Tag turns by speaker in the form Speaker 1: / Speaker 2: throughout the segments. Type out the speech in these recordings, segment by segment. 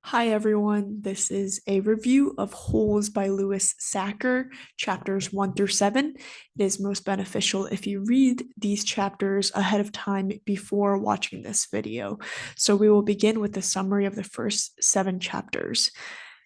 Speaker 1: Hi everyone, this is a review of Holes by Louis Sachar, chapters 1 through 7. It is most beneficial if you read these chapters ahead of time before watching this video. So we will begin with a summary of the first 7 chapters.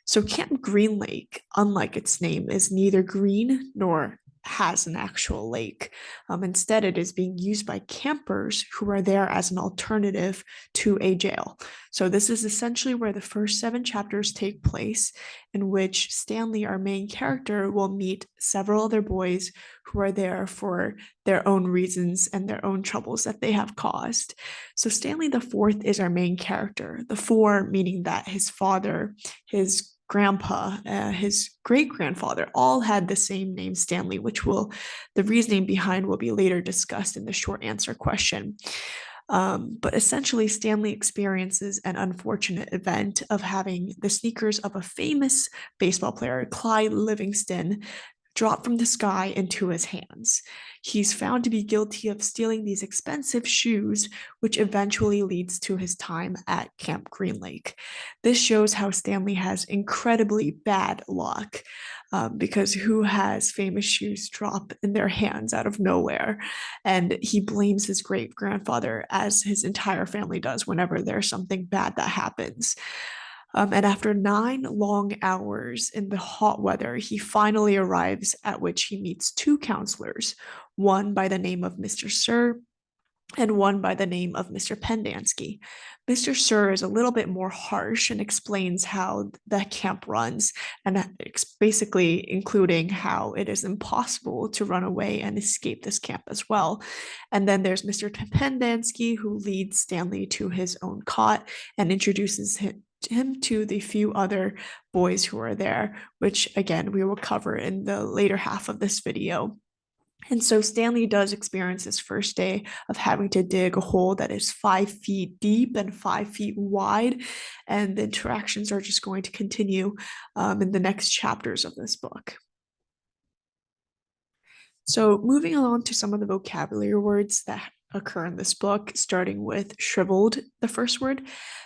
Speaker 1: So Camp Green Lake, unlike its name, is neither green nor has an actual lake. Instead, it is being used by campers who are there as an alternative to a jail. So this is essentially where the first 7 chapters take place, in which Stanley, our main character, will meet several other boys who are there for their own reasons and their own troubles that they have caused. So Stanley the Fourth is our main character. The four meaning that his father, his grandpa, his great grandfather, all had the same name, Stanley, which the reasoning behind will be later discussed in the short answer question. But essentially, Stanley experiences an unfortunate event of having the sneakers of a famous baseball player, Clyde Livingston, drop from the sky into his hands. He's found to be guilty of stealing these expensive shoes, which eventually leads to his time at Camp Green Lake. This shows how Stanley has incredibly bad luck, because who has famous shoes drop in their hands out of nowhere? And he blames his great grandfather, as his entire family does, whenever there's something bad that happens. And after 9 long hours in the hot weather, he finally arrives, at which he meets 2 counselors, one by the name of Mr. Sir and one by the name of Mr. Pendanski. Mr. Sir is a little bit more harsh and explains how the camp runs, and it's basically including how it is impossible to run away and escape this camp as well. And then there's Mr. Pendanski, who leads Stanley to his own cot and introduces him to the few other boys who are there, which again we will cover in the later half of this video. And so Stanley does experience his first day of having to dig a hole that is 5 feet deep and 5 feet wide. And the interactions are just going to continue in the next chapters of this book. So, moving along to some of the vocabulary words that occur in this book, starting with shriveled, the first word.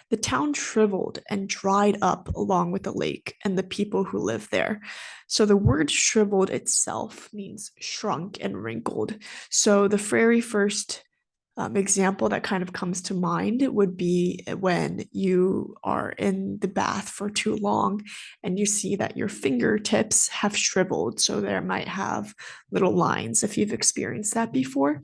Speaker 1: The town shriveled and dried up along with the lake and the people who live there. So, the word shriveled itself means shrunk and wrinkled. So, the very first example that kind of comes to mind would be when you are in the bath for too long and you see that your fingertips have shriveled. So there might have little lines if you've experienced that before.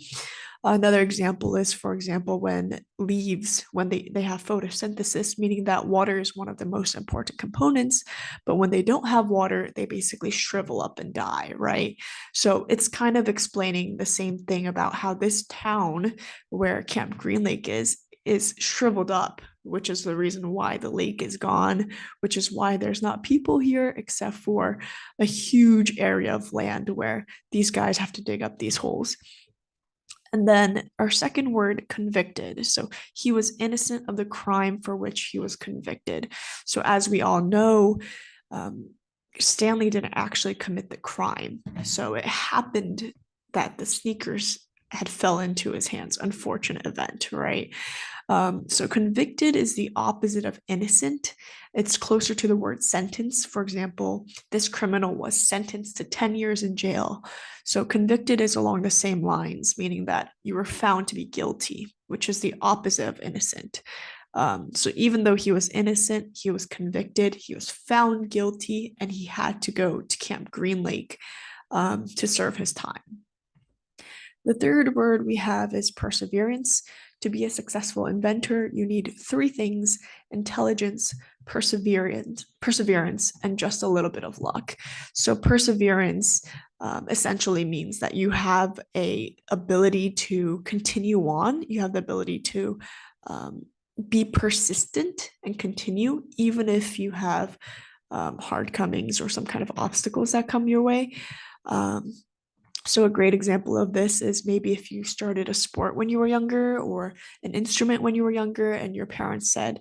Speaker 1: Another example is, for example, when leaves, when they have photosynthesis, meaning that water is one of the most important components, but when they don't have water, they basically shrivel up and die, right? So it's kind of explaining the same thing about how this town where Camp Green Lake is shriveled up, which is the reason why the lake is gone, which is why there's not people here except for a huge area of land where these guys have to dig up these holes. And then our second word, convicted. So he was innocent of the crime for which he was convicted. So as we all know, um, Stanley didn't actually commit the crime. So it happened that the sneakers had fell into his hands. Unfortunate event, right? So convicted is the opposite of innocent. It's closer to the word sentence. For example, this criminal was sentenced to 10 years in jail. So convicted is along the same lines, meaning that you were found to be guilty, which is the opposite of innocent. So even though he was innocent, he was convicted, he was found guilty, and he had to go to Camp Green Lake to serve his time. The third word we have is perseverance. To be a successful inventor, you need 3 things: intelligence, perseverance, and just a little bit of luck. So perseverance essentially means that you have a ability to continue on. You have the ability to be persistent and continue, even if you have hard comings or some kind of obstacles that come your way. Um, so a great example of this is maybe if you started a sport when you were younger or an instrument when you were younger and your parents said,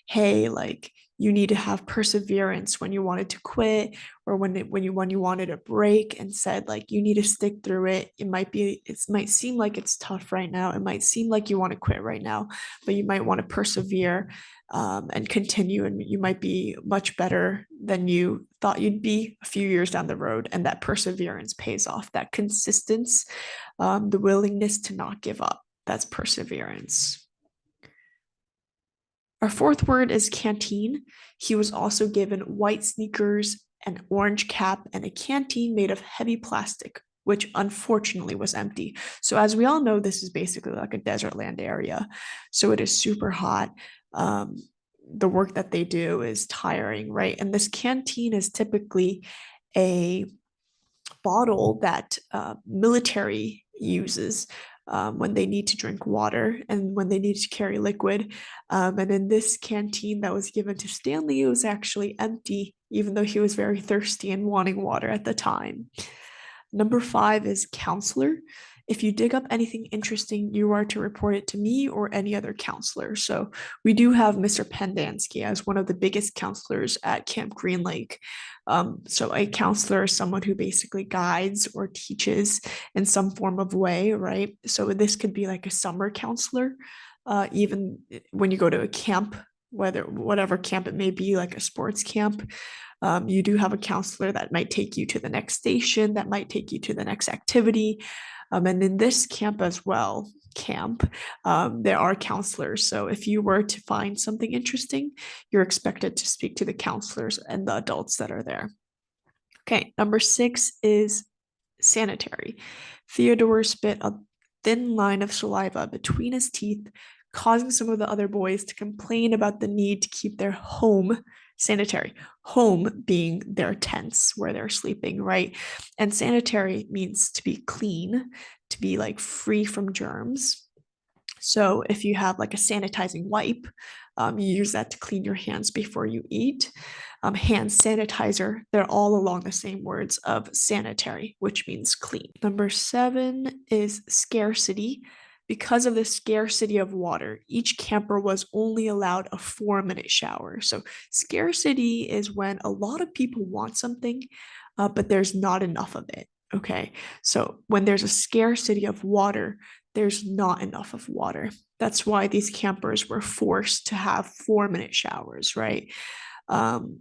Speaker 1: hey, like you need to have perseverance when you wanted to quit, or when you wanted a break, and said like you need to stick through it. It might seem like it's tough right now. It might seem like you want to quit right now, but you might want to persevere and continue, and you might be much better than you thought you'd be a few years down the road. And that perseverance pays off, that consistency, the willingness to not give up. That's perseverance. Our fourth word is canteen. He was also given white sneakers, an orange cap, and a canteen made of heavy plastic, which unfortunately was empty. So, as we all know, this is basically like a desert land area. So, it is super hot. Um, the work that they do is tiring, right? And this canteen is typically a bottle that military uses when they need to drink water and when they need to carry liquid. And in this canteen that was given to Stanley, it was actually empty, even though he was very thirsty and wanting water at the time. Number 5 is counselor. If you dig up anything interesting, you are to report it to me or any other counselor. So we do have Mr. Pendansky as one of the biggest counselors at Camp Green Lake. So a counselor is someone who basically guides or teaches in some form of way, right? So this could be like a summer counselor, even when you go to a camp, whatever camp it may be, like a sports camp. You do have a counselor that might take you to the next station, that might take you to the next activity. And in this camp as well, there are counselors. So if you were to find something interesting, you're expected to speak to the counselors and the adults that are there. Okay, number 6 is sanitary. Theodore spit a thin line of saliva between his teeth, causing some of the other boys to complain about the need to keep their home sanitary. Home being their tents where they're sleeping, right? And sanitary means to be clean, to be like free from germs. So if you have like a sanitizing wipe, you use that to clean your hands before you eat. Hand sanitizer, they're all along the same words of sanitary, which means clean. Number 7 is scarcity. Because of the scarcity of water, each camper was only allowed a 4-minute shower. So scarcity is when a lot of people want something, but there's not enough of it. Okay, so when there's a scarcity of water, there's not enough of water. That's why these campers were forced to have 4-minute showers, right? Um,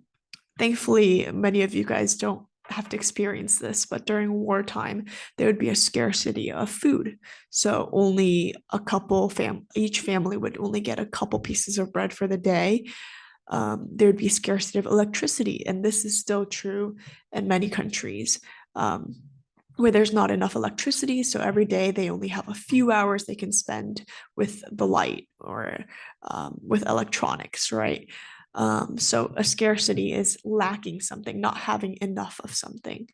Speaker 1: Thankfully, many of you guys don't have to experience this, but during wartime, there would be a scarcity of food. So only each family would only get a couple pieces of bread for the day. There would be scarcity of electricity, and this is still true in many countries. Where there's not enough electricity, so every day they only have a few hours they can spend with the light or with electronics, right? So a scarcity is lacking something, not having enough of something.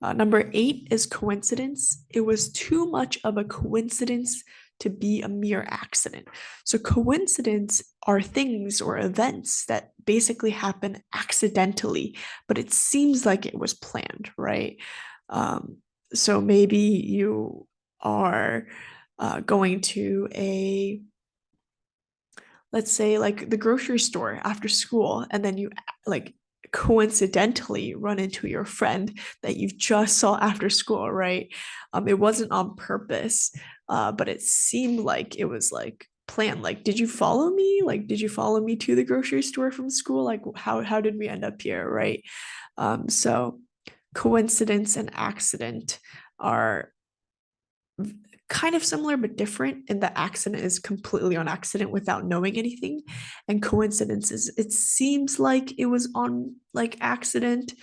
Speaker 1: Number 8 is coincidence. It was too much of a coincidence to be a mere accident. So coincidence are things or events that basically happen accidentally, but it seems like it was planned, right? So maybe you are going to let's say like the grocery store after school, and then you like coincidentally run into your friend that you just saw after school, right? It wasn't on purpose, but it seemed like it was like planned. Like, did you follow me? Like, did you follow me to the grocery store from school? Like, how did we end up here, right? So coincidence and accident are kind of similar but different in the accident is completely on accident without knowing anything, and coincidences it seems like it was on like accident.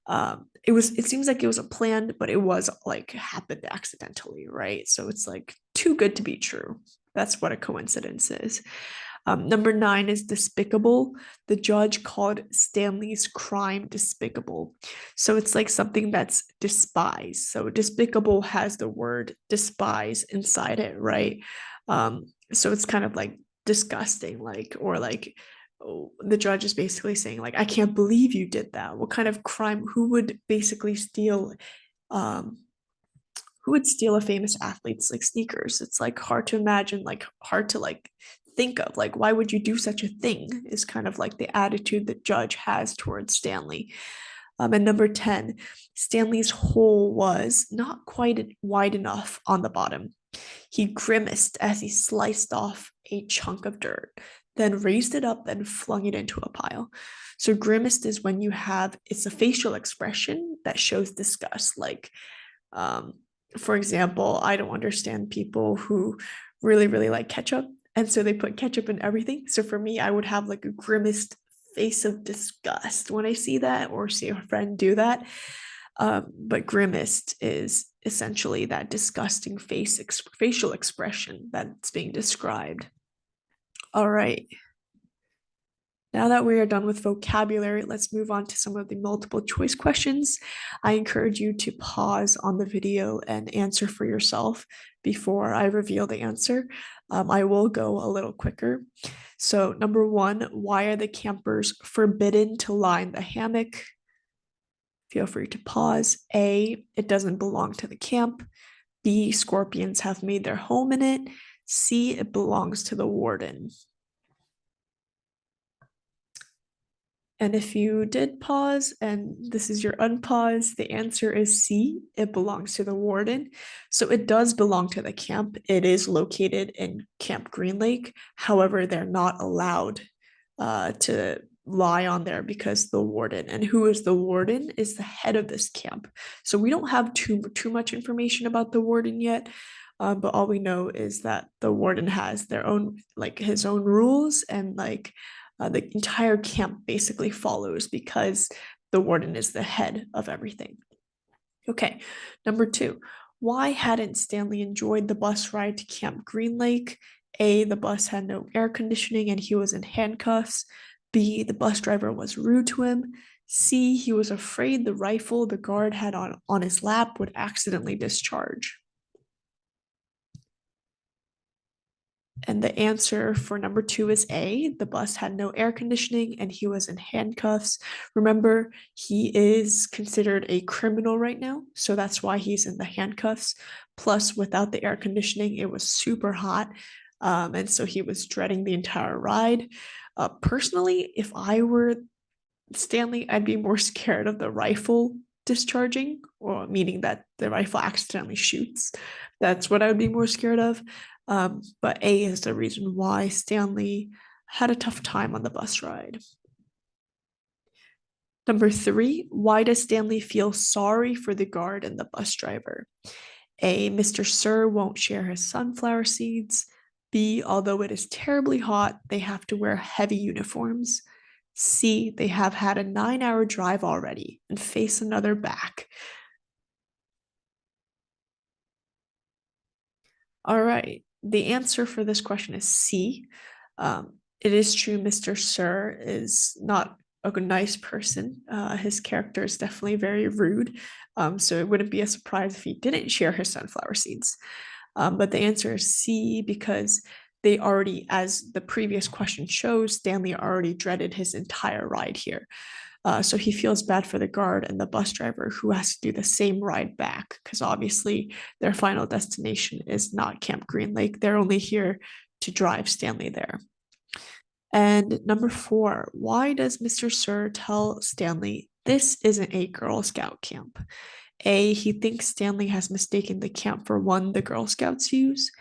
Speaker 1: It seems like it was a plan, but it was like happened accidentally, right? So it's like too good to be true. That's what a coincidence is. Number 9 is despicable. The judge called Stanley's crime despicable. So it's like something that's despised. So despicable has the word despise inside it, right? So it's kind of like disgusting, like, or like, oh, the judge is basically saying, like, I can't believe you did that. What kind of crime? Um, who would steal a famous athlete's like sneakers? It's like hard to imagine, like hard to like think of, like why would you do such a thing, is kind of like the attitude that judge has towards Stanley. And number 10, Stanley's hole was not quite wide enough on the bottom. He grimaced as he sliced off a chunk of dirt. then raised it up and flung it into a pile. So grimaced is when you have, it's a facial expression that shows disgust. Like, um, for example, I don't understand people who really, really like ketchup. And so they put ketchup in everything. So for me, I would have like a grimaced face of disgust when I see that or see a friend do that. But grimaced is essentially that disgusting facial expression that's being described. All right. Now that we are done with vocabulary, let's move on to some of the multiple choice questions. I encourage you to pause on the video and answer for yourself before I reveal the answer. I will go a little quicker. So number one, why are the campers forbidden to lie in the hammock? Feel free to pause. A, it doesn't belong to the camp. B, scorpions have made their home in it. C, it belongs to the warden. And if you did pause and this is your unpause, the answer is C, it belongs to the warden. So it does belong to the camp. It is located in Camp Green Lake. However, they're not allowed to lie on there because the warden, and who is the warden, is the head of this camp. So we don't have too much information about the warden yet. But all we know is that the warden has their own, like his own rules, and like the entire camp basically follows because the warden is the head of everything. Okay, number two, why hadn't Stanley enjoyed the bus ride to Camp Green Lake? A, the bus had no air conditioning and he was in handcuffs. B, the bus driver was rude to him. C, he was afraid the rifle the guard had on his lap would accidentally discharge. And the answer for number two is A. The bus had no air conditioning and he was in handcuffs. Remember, he is considered a criminal right now, so that's why he's in the handcuffs. Plus, without the air conditioning, it was super hot. And so he was dreading the entire ride. Personally, if I were Stanley, I'd be more scared of the rifle discharging, or meaning that the rifle accidentally shoots. That's what I would be more scared of. But A is the reason why Stanley had a tough time on the bus ride. Number three, why does Stanley feel sorry for the guard and the bus driver? A, Mr. Sir won't share his sunflower seeds. B, although it is terribly hot, they have to wear heavy uniforms. C, they have had a 9-hour drive already and face another back. All right, the answer for this question is C. It is true Mr. Sir is not a nice person. His character is definitely very rude. So it wouldn't be a surprise if he didn't share his sunflower seeds. But the answer is C because they already, as the previous question shows, Stanley already dreaded his entire ride here. So he feels bad for the guard and the bus driver who has to do the same ride back because obviously their final destination is not Camp Green Lake. They're only here to drive Stanley there. And number four, why does Mr. Sir tell Stanley this isn't a Girl Scout camp? A, he thinks Stanley has mistaken the camp for one the Girl Scouts use.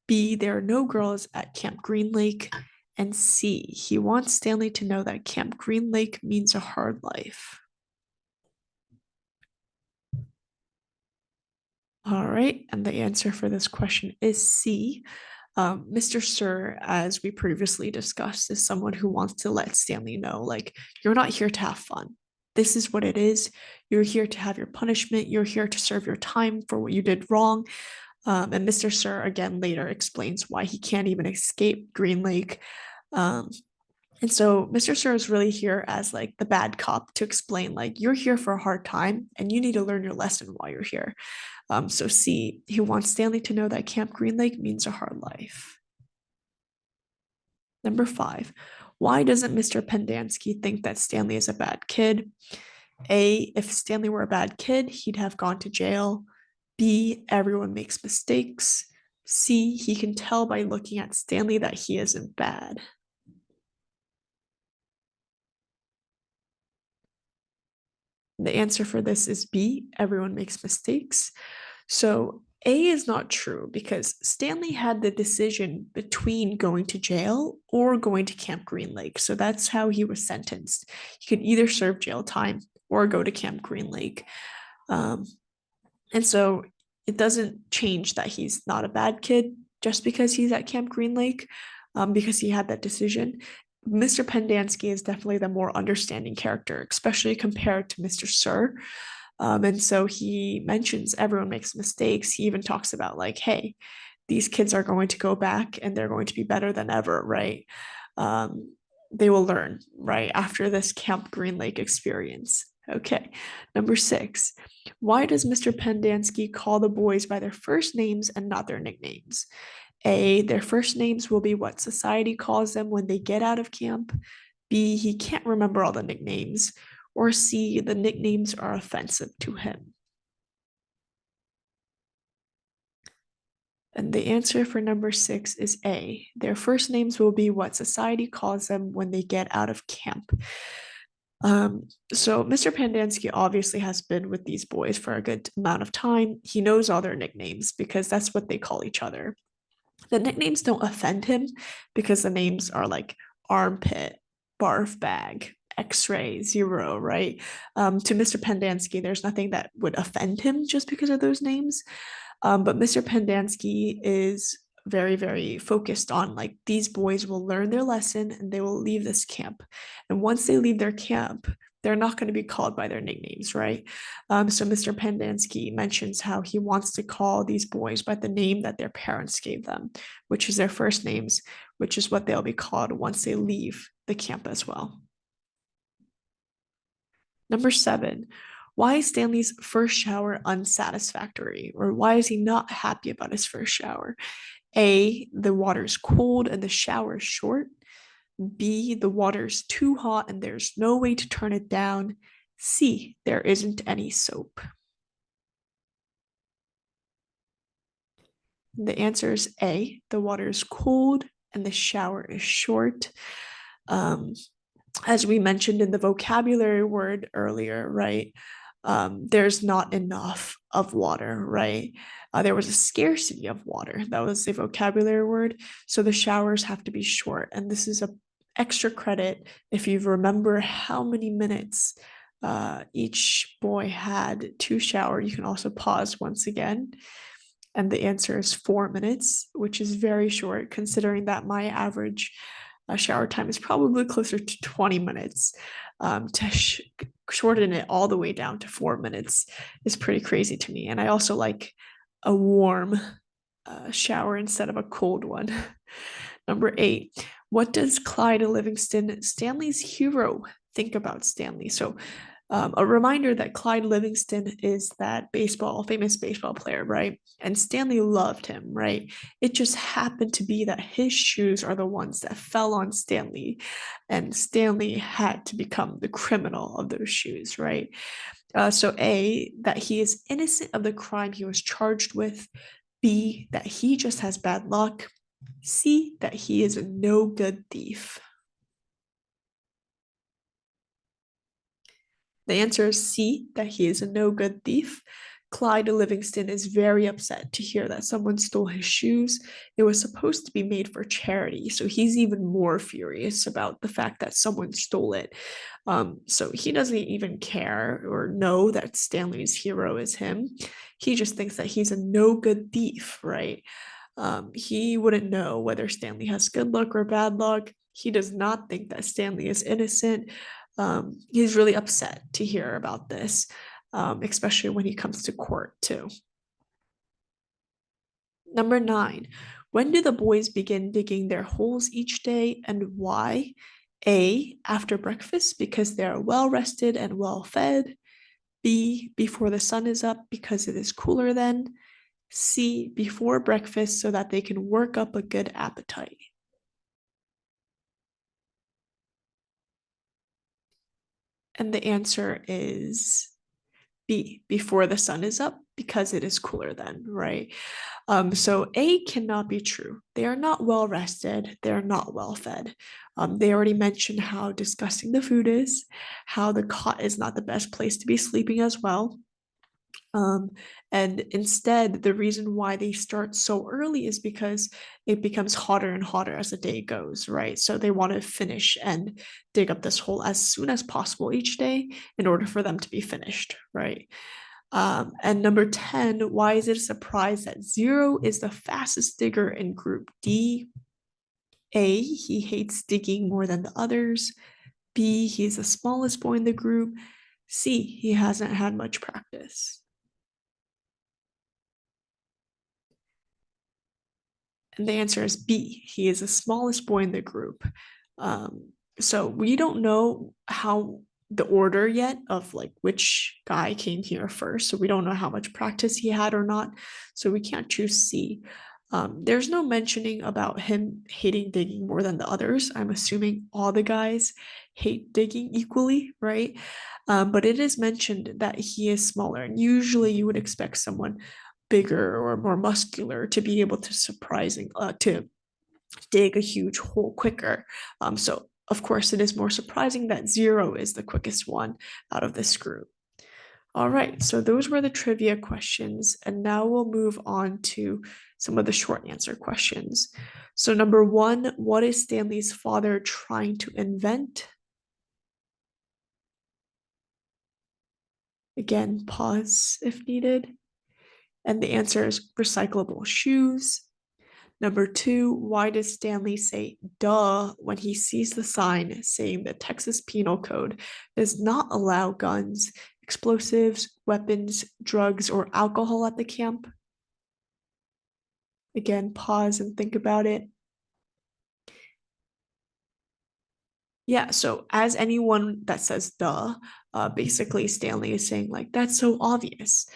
Speaker 1: B, there are no girls at Camp Green Lake. And C, he wants Stanley to know that Camp Green Lake means a hard life. All right, and the answer for this question is C. Mr. Sir, as we previously discussed, is someone who wants to let Stanley know, like, you're not here to have fun. This is what it is. You're here to have your punishment. You're here to serve your time for what you did wrong. And Mr. Sir again later explains why he can't even escape Green Lake. And so Mr. Sir is really here as like the bad cop to explain, like, you're here for a hard time and you need to learn your lesson while you're here. So C, he wants Stanley to know that Camp Green Lake means a hard life. Number five, why doesn't Mr. Pendanski think that Stanley is a bad kid? A, if Stanley were a bad kid, he'd have gone to jail. B, everyone makes mistakes. C, he can tell by looking at Stanley that he isn't bad. The answer for this is B, everyone makes mistakes. So A is not true because Stanley had the decision between going to jail or going to Camp Green Lake. So that's how he was sentenced. He could either serve jail time or go to Camp Green Lake. Um, and so it doesn't change that he's not a bad kid just because he's at Camp Green Lake, because he had that decision. Mr. Pendanski is definitely the more understanding character, especially compared to Mr. Sir. And so he mentions everyone makes mistakes. He even talks about, like, hey, these kids are going to go back and they're going to be better than ever, right? They will learn, right, after this Camp Green Lake experience. Okay, number 6. Why does Mr. Pendanski call the boys by their first names and not their nicknames? A, their first names will be what society calls them when they get out of camp. B, he can't remember all the nicknames. Or C, the nicknames are offensive to him. And the answer for number 6 is A. Their first names will be what society calls them when they get out of camp. So Mr. Pendanski obviously has been with these boys for a good amount of time. He knows all their nicknames because that's what they call each other. The nicknames don't offend him because the names are like armpit, barf bag, X-ray, zero, right? To Mr. Pendanski, there's nothing that would offend him just because of those names. But Mr. Pendanski is very, very focused on, like, these boys will learn their lesson and they will leave this camp. And once they leave their camp, they're not going to be called by their nicknames, right? So Mr. Pendanski mentions how he wants to call these boys by the name that their parents gave them, which is their first names, which is what they'll be called once they leave the camp as well. Number 7, why is Stanley's first shower unsatisfactory? Or why is he not happy about his first shower? A, the water's cold and the shower is short. B, the water's too hot and there's no way to turn it down. C, there isn't any soap. The answer is A, the water is cold and the shower is short. As we mentioned in the vocabulary word earlier, right? There's not enough of water, right? There was a scarcity of water. That was the vocabulary word. So the showers have to be short. And this is a extra credit if you remember how many minutes each boy had to shower. You can also pause once again. And the answer is 4 minutes, which is very short considering that my average shower time is probably closer to 20 minutes. To shorten it all the way down to 4 minutes is pretty crazy to me. And I also like a warm shower instead of a cold one. Number 8, what does Clyde Livingston, Stanley's hero, think about Stanley? So a reminder that Clyde Livingston is that famous baseball player, right? And Stanley loved him, right? It just happened to be that his shoes are the ones that fell on Stanley, and Stanley had to become the criminal of those shoes, right? So A, that he is innocent of the crime he was charged with. B, that he just has bad luck. C, that he is a no good thief. The answer is C, that he is a no good thief. Clyde Livingston is very upset to hear that someone stole his shoes. It was supposed to be made for charity, so he's even more furious about the fact that someone stole it. So he doesn't even care or know that Stanley's hero is him. He just thinks that he's a no good thief, right? He wouldn't know whether Stanley has good luck or bad luck. He does not think that Stanley is innocent. He's really upset to hear about this, especially when he comes to court, too. Number 9, when do the boys begin digging their holes each day and why? A, after breakfast because they are well rested and well fed. B, before the sun is up because it is cooler then. C, before breakfast so that they can work up a good appetite. And the answer is B, before the sun is up because it is cooler then, right? So A cannot be true. They are not well rested. They are not well fed. They already mentioned how disgusting the food is, how the cot is not the best place to be sleeping as well. Um, and instead, the reason why they start so early is because it becomes hotter and hotter as the day goes, right? So they want to finish and dig up this hole as soon as possible each day in order for them to be finished, right? And number 10, why is it a surprise that Zero is the fastest digger in group D? A, he hates digging more than the others. B, he's the smallest boy in the group. C, he hasn't had much practice. And the answer is B. He is the smallest boy in the group. So we don't know how the order yet of like which guy came here first. So we don't know how much practice he had or not. So we can't choose C. There's no mentioning about him hating digging more than the others. I'm assuming all the guys hate digging equally, right? But it is mentioned that he is smaller, and usually you would expect someone bigger or more muscular to be able to to dig a huge hole quicker. So of course it is more surprising that Zero is the quickest one out of this group. All right, so those were the trivia questions, and now we'll move on to some of the short answer questions. So number 1, what is Stanley's father trying to invent? Again, pause if needed. And the answer is recyclable shoes. Number 2, why does Stanley say duh when he sees the sign saying the Texas Penal Code does not allow guns, explosives, weapons, drugs, or alcohol at the camp? Again, pause and think about it. Yeah, so as anyone that says duh, basically Stanley is saying, like, that's so obvious.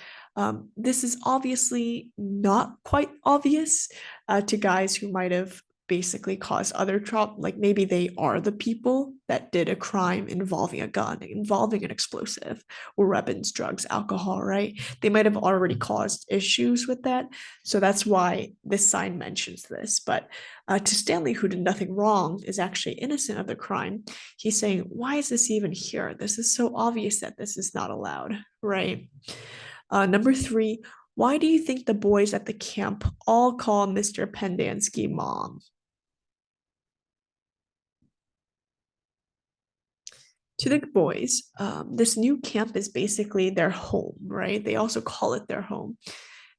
Speaker 1: This is obviously not quite obvious to guys who might have basically caused other trouble. Like maybe they are the people that did a crime involving a gun, involving an explosive, or weapons, drugs, alcohol, right? They might have already caused issues with that. So that's why this sign mentions this. But to Stanley, who did nothing wrong, is actually innocent of the crime, he's saying, why is this even here? This is so obvious that this is not allowed, right? Number 3, why do you think the boys at the camp all call Mr. Pendanski mom? To the boys, this new camp is basically their home, right? They also call it their home.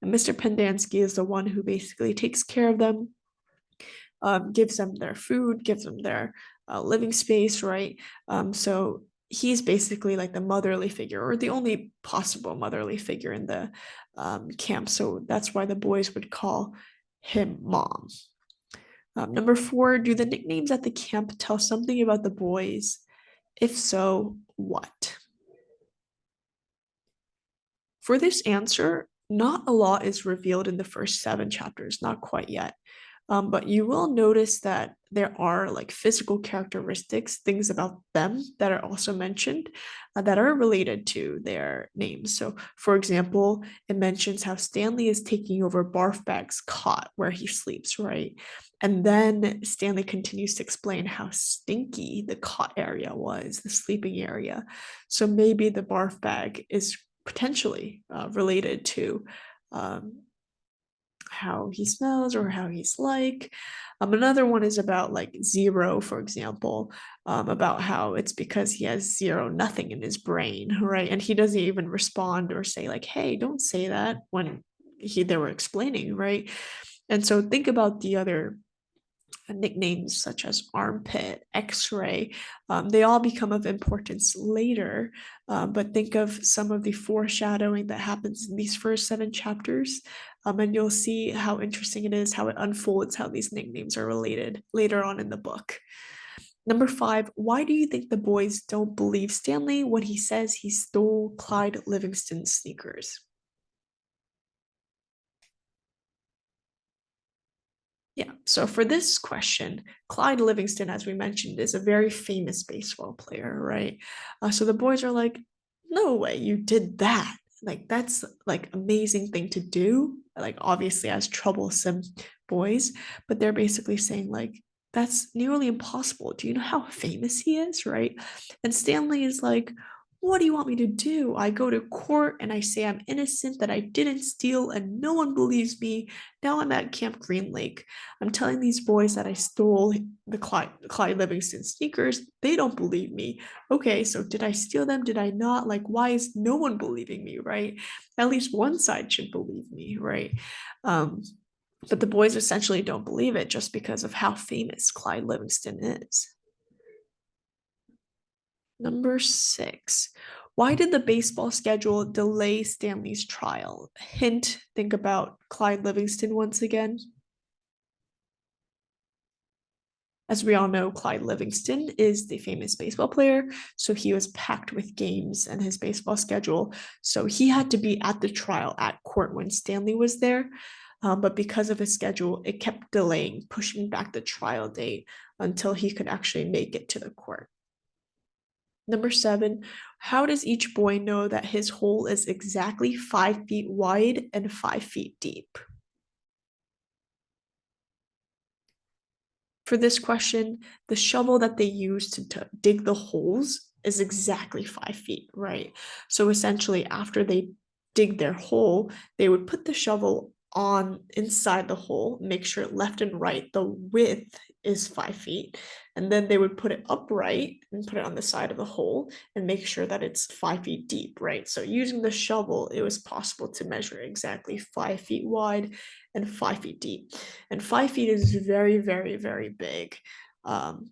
Speaker 1: And Mr. Pendanski is the one who basically takes care of them, gives them their food, gives them their living space, right? So he's basically like the motherly figure or the only possible motherly figure in the camp. So that's why the boys would call him mom. Number 4, do the nicknames at the camp tell something about the boys? If so, what? For this answer, not a lot is revealed in the first 7 chapters, not quite yet. But you will notice that there are like physical characteristics, things about them that are also mentioned that are related to their names. So, for example, it mentions how Stanley is taking over Barfbag's cot where he sleeps, right? And then Stanley continues to explain how stinky the cot area was, the sleeping area. So maybe the barf bag is potentially related to um, how he smells or how he's like. Another one is about like Zero, for example, about how it's because he has zero, nothing in his brain, right? And he doesn't even respond or say like, "Hey, don't say that," when they were explaining, right? And so think about the other nicknames such as armpit, x-ray, they all become of importance later. But think of some of the foreshadowing that happens in these first 7 chapters, and you'll see how interesting it is, how it unfolds, how these nicknames are related later on in the book. Number 5, why do you think the boys don't believe Stanley when he says he stole Clyde Livingston's sneakers? Yeah, so for this question, Clyde Livingston, as we mentioned, is a very famous baseball player, right? So the boys are like, no way, you did that. Like, that's like amazing thing to do. Like, obviously, as troublesome boys, but they're basically saying, like, that's nearly impossible. Do you know how famous he is, right? And Stanley is like, What do you want me to do? I go to court and I say I'm innocent, that I didn't steal, and no one believes me. Now I'm at Camp Green Lake. I'm telling these boys that I stole the Clyde Livingston sneakers. They don't believe me. Okay, so did I steal them? Did I not? Like, why is no one believing me, right? At least one side should believe me, right? Um, but the boys essentially don't believe it just because of how famous Clyde Livingston is. Number 6. Why did the baseball schedule delay Stanley's trial? Hint, think about Clyde Livingston once again. As we all know, Clyde Livingston is the famous baseball player, so he was packed with games and his baseball schedule. So he had to be at the trial at court when Stanley was there. But because of his schedule, it kept delaying, pushing back the trial date until he could actually make it to the court. Number 7, how does each boy know that his hole is exactly 5 feet wide and 5 feet deep? For this question, the shovel that they use to dig the holes is exactly 5 feet, right? So essentially, after they dig their hole, they would put the shovel on inside the hole, make sure left and right the width is 5 feet, and then they would put it upright and put it on the side of the hole and make sure that it's 5 feet deep, right? So using the shovel, it was possible to measure exactly 5 feet wide and 5 feet deep. And 5 feet is very, very, very big. Um,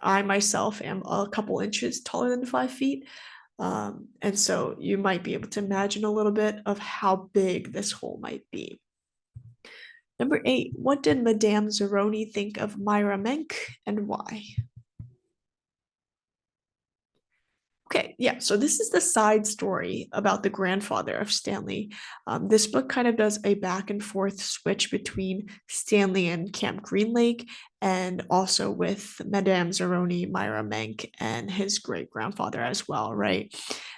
Speaker 1: I myself am a couple inches taller than 5 feet. And so you might be able to imagine a little bit of how big this hole might be. Number 8, what did Madame Zeroni think of Myra Menk and why? Okay, yeah, so this is the side story about the grandfather of Stanley. This book kind of does a back and forth switch between Stanley and Camp Green Lake, and also with Madame Zeroni, Myra Menk, and his great grandfather as well, right?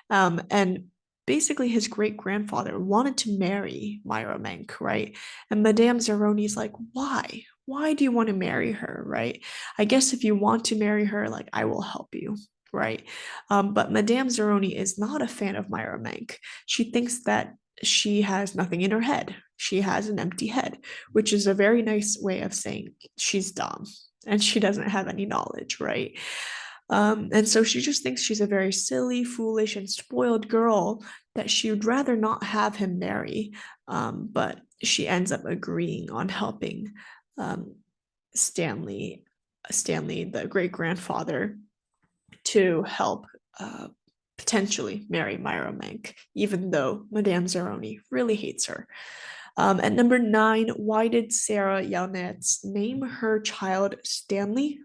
Speaker 1: And basically, his great grandfather wanted to marry Myra Menk, right? And Madame Zeroni's like, why? Why do you want to marry her, right? I guess if you want to marry her, like, I will help you, right? But Madame Zeroni is not a fan of Myra Menk. She thinks that she has nothing in her head. She has an empty head, which is a very nice way of saying she's dumb and she doesn't have any knowledge, right? And so she just thinks she's a very silly, foolish, and spoiled girl that she would rather not have him marry. But she ends up agreeing on helping um, Stanley, the great grandfather, to help potentially marry Myra Menk, even though Madame Zeroni really hates her. At number 9, why did Sarah Yelnats name her child Stanley?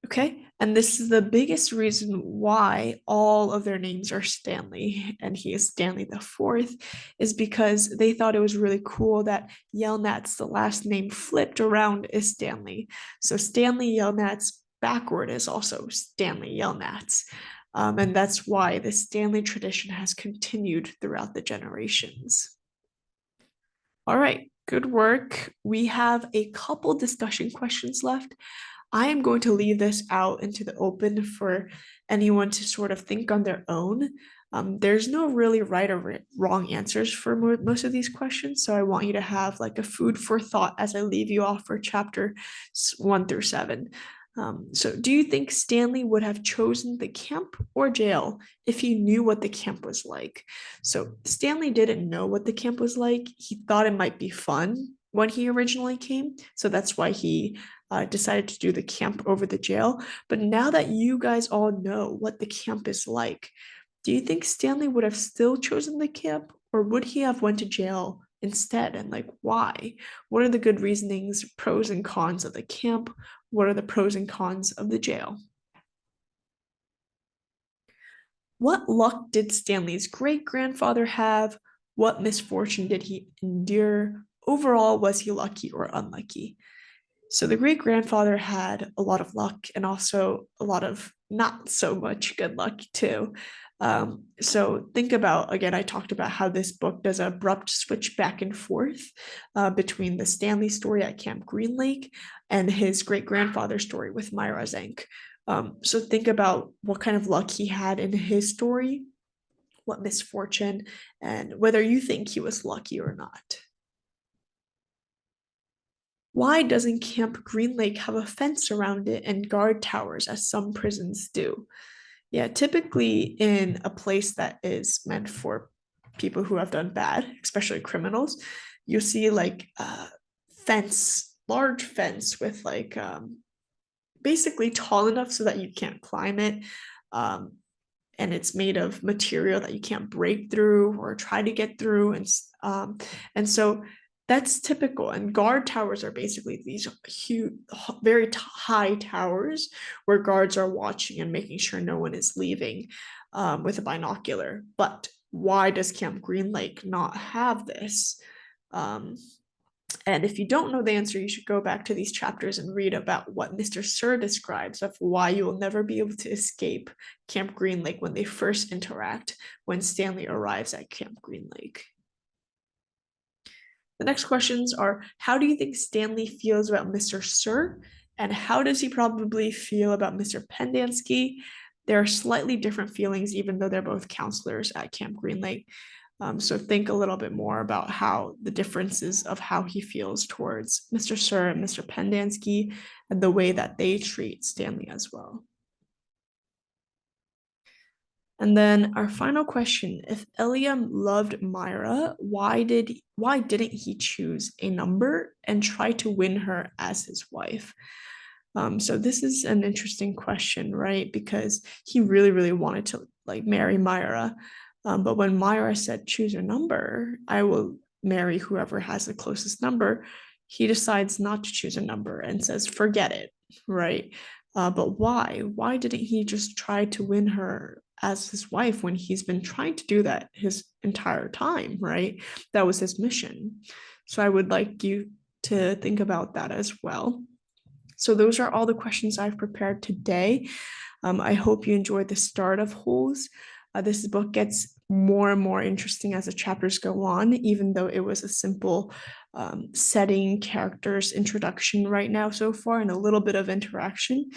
Speaker 1: Okay, and this is the biggest reason why all of their names are Stanley, and he is Stanley the Fourth, is because they thought it was really cool that Yelnats, the last name flipped around, is Stanley. So Stanley Yelnats backward is also Stanley Yelnats. And that's why the Stanley tradition has continued throughout the generations. All right, good work. We have a couple discussion questions left. I am going to leave this out into the open for anyone to sort of think on their own. There's no really right or wrong answers for most of these questions, so I want you to have like a food for thought as I leave you off for chapter 1 through 7. So, do you think Stanley would have chosen the camp or jail if he knew what the camp was like? So, Stanley didn't know what the camp was like. He thought it might be fun when he originally came, so that's why he decided to do the camp over the jail. But now that you guys all know what the camp is like, do you think Stanley would have still chosen the camp, or would he have went to jail instead? And like, why? What are the good reasonings, pros and cons of the camp? What are the pros and cons of the jail? What luck did Stanley's great grandfather have? What misfortune did he endure? Overall, was he lucky or unlucky? So the great grandfather had a lot of luck and also a lot of not so much good luck too. So think about, again, I talked about how this book does an abrupt switch back and forth between the Stanley story at Camp Green Lake and his great grandfather story with Myra Zenk. So think about what kind of luck he had in his story, what misfortune, and whether you think he was lucky or not. Why doesn't Camp Green Lake have a fence around it and guard towers as some prisons do? Yeah, typically in a place that is meant for people who have done bad, especially criminals, you'll see like a fence, large fence with like basically tall enough so that you can't climb it. Um, and it's made of material that you can't break through or try to get through. And so that's typical. And guard towers are basically these huge, very high towers where guards are watching and making sure no one is leaving with a binocular. But why does Camp Green Lake not have this? Um, and if you don't know the answer, you should go back to these chapters and read about what Mr. Sir describes of why you will never be able to escape Camp Green Lake when they first interact when Stanley arrives at Camp Green Lake. The next questions are, how do you think Stanley feels about Mr. Sir? And how does he probably feel about Mr. Pendanski? There are slightly different feelings, even though they're both counselors at Camp Green Lake. So think a little bit more about how the differences of how he feels towards Mr. Sir and Mr. Pendanski and the way that they treat Stanley as well. And then our final question, if Eliam loved Myra, why didn't he choose a number and try to win her as his wife? So this is an interesting question, right? Because he really, really wanted to like marry Myra. But when Myra said, choose your number, I will marry whoever has the closest number, he decides not to choose a number and says, forget it, right? But why? Why didn't he just try to win her as his wife when he's been trying to do that his entire time, right? That was his mission. So I would like you to think about that as well. So those are all the questions I've prepared today. I hope you enjoyed the start of Holes. This book gets more and more interesting as the chapters go on, even though it was a simple setting, characters, introduction right now so far, and a little bit of interaction.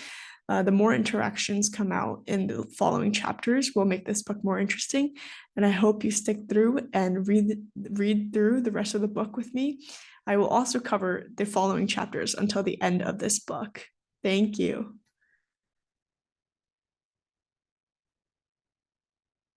Speaker 1: The more interactions come out in the following chapters will make this book more interesting. And I hope you stick through and read through the rest of the book with me. I will also cover the following chapters until the end of this book. Thank you.